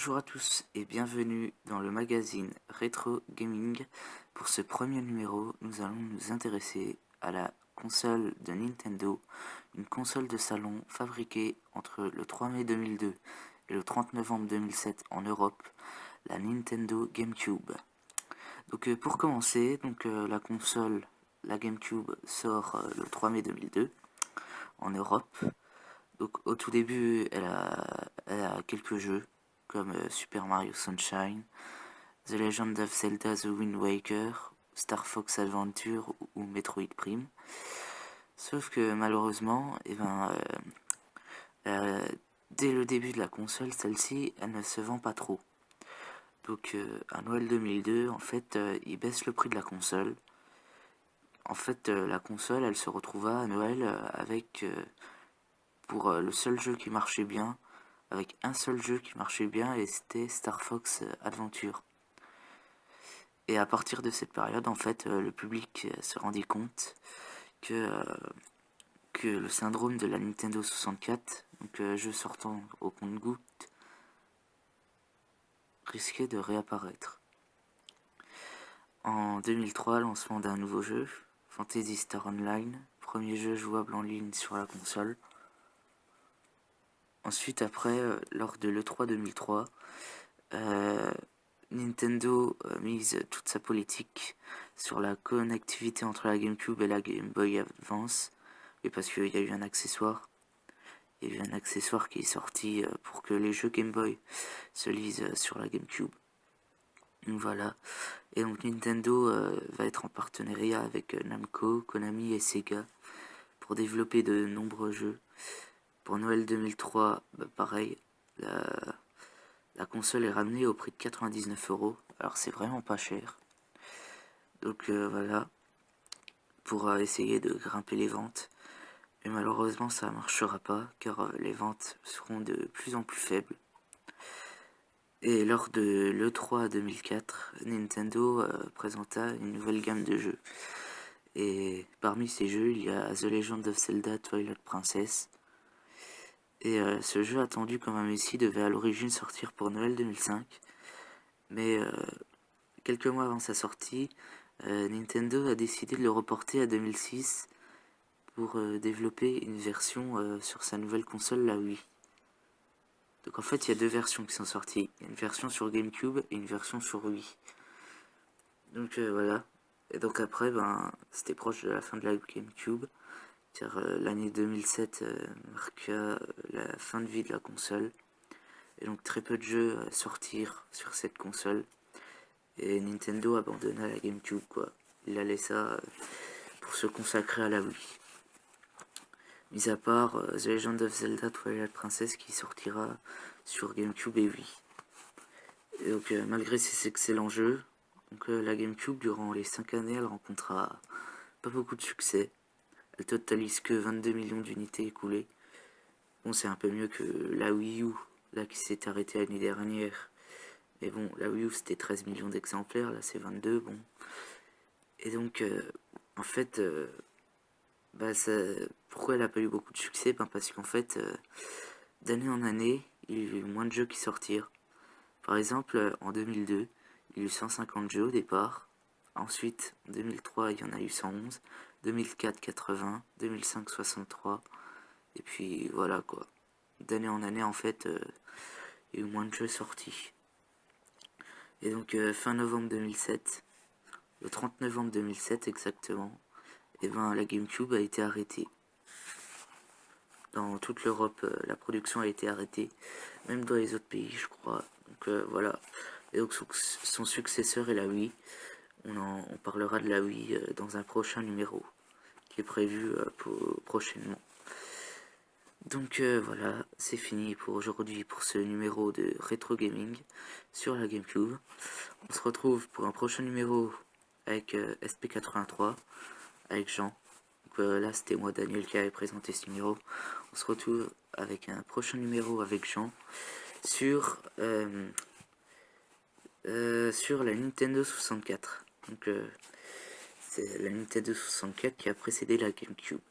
Bonjour à tous et bienvenue dans le magazine Retro Gaming. Pour ce premier numéro, nous allons nous intéresser à la console de Nintendo, une console de salon fabriquée entre le 3 mai 2002 et le 30 novembre 2007 en Europe, la Nintendo GameCube. Pour commencer, la console, la GameCube sort le 3 mai 2002 en Europe. Donc au tout début, elle a quelques jeux comme Super Mario Sunshine, The Legend of Zelda The Wind Waker, Star Fox Adventure ou Metroid Prime. Sauf que malheureusement, dès le début de la console, celle-ci, elle ne se vend pas trop. Donc à Noël 2002, en fait, ils baissent le prix de la console. En fait, la console, elle se retrouva à Noël avec, pour le seul jeu qui marchait bien, avec un seul jeu qui marchait bien, et c'était Star Fox Adventure. Et à partir de cette période, en fait, le public se rendit compte que le syndrome de la Nintendo 64, donc jeu sortant au compte-gouttes, risquait de réapparaître. En 2003, lancement d'un nouveau jeu, Phantasy Star Online, premier jeu jouable en ligne sur la console. Ensuite, après, lors de l'E3 2003, Nintendo mise toute sa politique sur la connectivité entre la GameCube et la Game Boy Advance, et parce qu'il y a eu un accessoire. Il y a eu un accessoire qui est sorti pour que les jeux Game Boy se lisent sur la GameCube. Donc voilà. Et donc Nintendo va être en partenariat avec Namco, Konami et Sega pour développer de nombreux jeux. Pour Noël 2003, pareil, la console est ramenée au prix de 99€. Alors c'est vraiment pas cher. Donc voilà, pour essayer de grimper les ventes. Mais malheureusement ça ne marchera pas car les ventes seront de plus en plus faibles. Et lors de l'E3 2004, Nintendo présenta une nouvelle gamme de jeux. Et parmi ces jeux, il y a The Legend of Zelda Twilight Princess. Et ce jeu attendu comme un messie devait à l'origine sortir pour Noël 2005. Mais quelques mois avant sa sortie, Nintendo a décidé de le reporter à 2006 pour développer une version sur sa nouvelle console, la Wii. Donc en fait, il y a deux versions qui sont sorties. Il y a une version sur GameCube et une version sur Wii. Donc voilà. Et donc après, c'était proche de la fin de la GameCube. Car l'année 2007 marqua la fin de vie de la console. Et donc très peu de jeux sortirent sur cette console. Et Nintendo abandonna la GameCube, quoi. Il la laissa pour se consacrer à la Wii. Mis à part The Legend of Zelda Twilight Princess qui sortira sur GameCube et Wii. Et donc malgré ces excellents jeux, la GameCube durant les 5 années elle rencontra pas beaucoup de succès. Elle totalise que 22 millions d'unités écoulées. Bon, c'est un peu mieux que la Wii U, là qui s'est arrêtée l'année dernière. Mais bon, la Wii U c'était 13 millions d'exemplaires, là c'est 22, bon. Et donc en fait pourquoi elle a pas eu beaucoup de succès? Parce qu'en fait, d'année en année, il y a eu moins de jeux qui sortirent. Par exemple, en 2002, il y a eu 150 jeux au départ. Ensuite, en 2003, il y en a eu 111. 2004, 80. 2005, 63. Et puis voilà quoi. D'année en année, en fait, il y a eu moins de jeux sortis. Et donc, fin novembre 2007, le 30 novembre 2007 exactement, la GameCube a été arrêtée. Dans toute l'Europe, la production a été arrêtée, même dans les autres pays, je crois. Donc voilà. Et donc son successeur est la Wii. On parlera de la Wii dans un prochain numéro, qui est prévu prochainement. Donc voilà, c'est fini pour aujourd'hui pour ce numéro de Retro Gaming sur la GameCube. On se retrouve pour un prochain numéro avec SP83, avec Jean. Là c'était moi Daniel qui avait présenté ce numéro. On se retrouve avec un prochain numéro avec Jean sur la Nintendo 64. Donc c'est la Nintendo 64 qui a précédé la GameCube.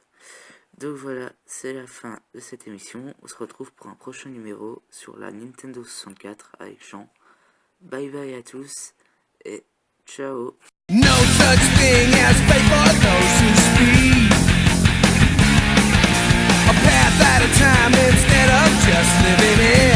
Donc voilà, c'est la fin de cette émission. On se retrouve pour un prochain numéro sur la Nintendo 64 avec Jean. Bye bye à tous et ciao. No such thing as fate for those who speed a path at a time instead of just living in